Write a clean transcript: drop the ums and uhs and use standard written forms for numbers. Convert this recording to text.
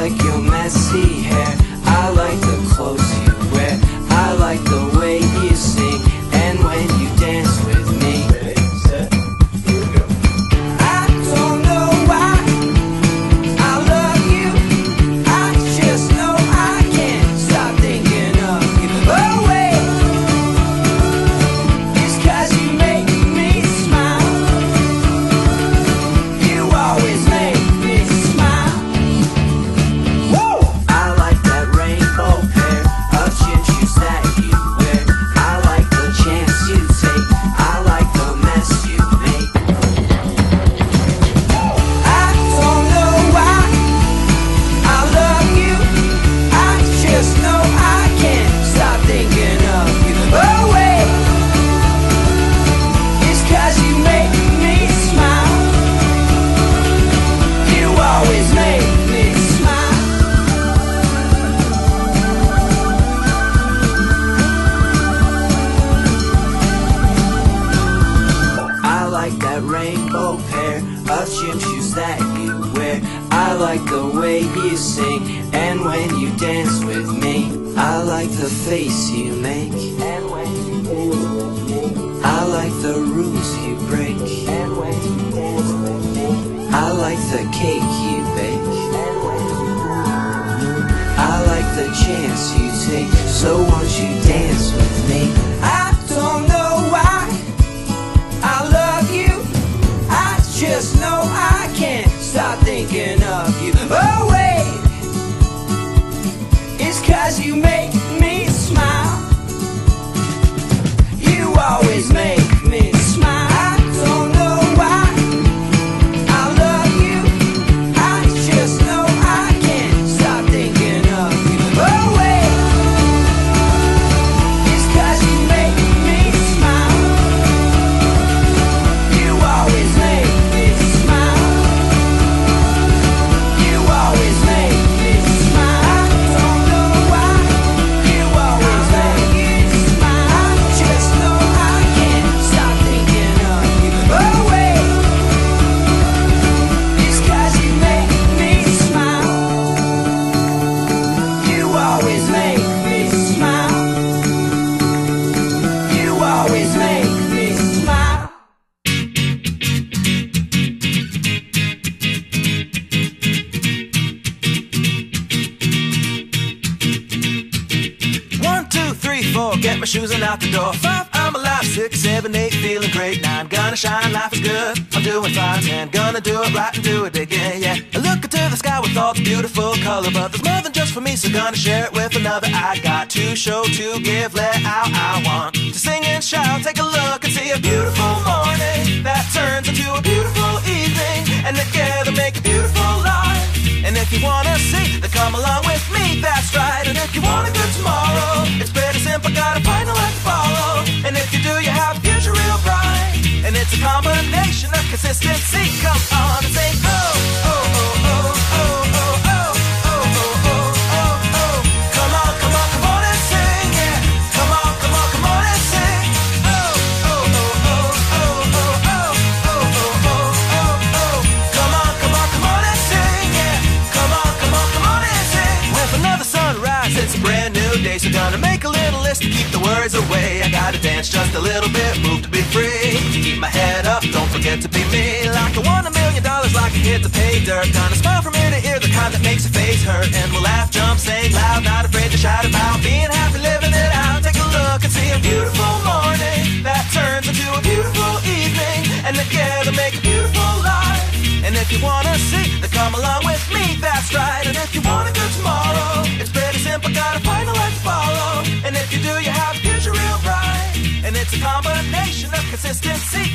like your messy hair, I like the clothes you wear, I like the way you sing, and when you dance with me. Ready, set, here we go. I don't know why I love you, I just know I can't stop thinking of you. Oh wait, it's 'cause you make me smile, you always make me smile. Woo! I like that rainbow pair of gym shoes that you wear, I like the chance you take, I like the mess you make. I don't know why I love you, I just know I can't stop thinking of you. Oh wait, it's 'cause you make me smile, you always make me smile. I like that rainbow pair of gym shoes that you wear, I like the way you sing, and when you dance with me, I like the face you make, and when you dance with me, I like the rules you break, and when you dance with me, I like the cake you bake, and when you dance with me, I like the chance you take, so won't you dance with me? I don't know why I love you, I just know I can't stop thinking of you. Oh wait, it's 'cause you make me smile, you always make me smile. I don't know why I love you, I just know I can't stop thinking of you. Oh wait, it's 'cause you make me smile, you always make me smile, you always make me smile. I don't know why, you always make me smile, I just know I can't stop thinking of you. Oh wait, it's 'cause you make me smile, you always make me smile, you always make me smile. One, two, three, four, get my shoes and out the door. Five, I'm alive. 6, 7, 8, feeling great. 9, gonna shine, life is good, I'm doing fine. 10, gonna do it right and do it again, yeah. I look into the sky with all the beautiful color, but there's more than just for me, so gonna share it with another. I got to show, to give, let out. I want to sing and shout, take a look and see a beautiful morning that turns into a beautiful evening, and together make a beautiful life. And if you wanna see, then come along with me, that's right. And if you want a good tomorrow, it's pretty simple, got a final life to follow. And if you do, you have a future real bright. And it's a combination of consistency. Come on and say, oh, oh, oh, oh, oh, oh, oh, oh, oh, oh, oh, oh. Come on, come on, come on and sing, yeah. Come on, come on, come on and sing. Oh, oh, oh, oh, oh, oh, oh, oh, oh, oh, oh, oh. Come on, come on, come on and sing, yeah. Come on, come on, come on and sing. With another sunrise, it's a brand new day, so gonna make a little list to keep the worries away. I gotta dance just a little bit, move to be free. Keep my head up, don't forget to be me. Like I won $1 million, like I hit the pay dirt. Gonna smile from ear to ear, the kind that makes your face hurt. And we'll laugh, jump, sing loud, not afraid to shout about being happy, living it out. Take a look and see a beautiful morning that turns into a beautiful evening, and together make a beautiful life. And if you wanna see, then come along with me, that's right. And if you want a good tomorrow, it's pretty simple, got a final life to follow. And if you do, you have a future real bright. And it's a combination of consistency.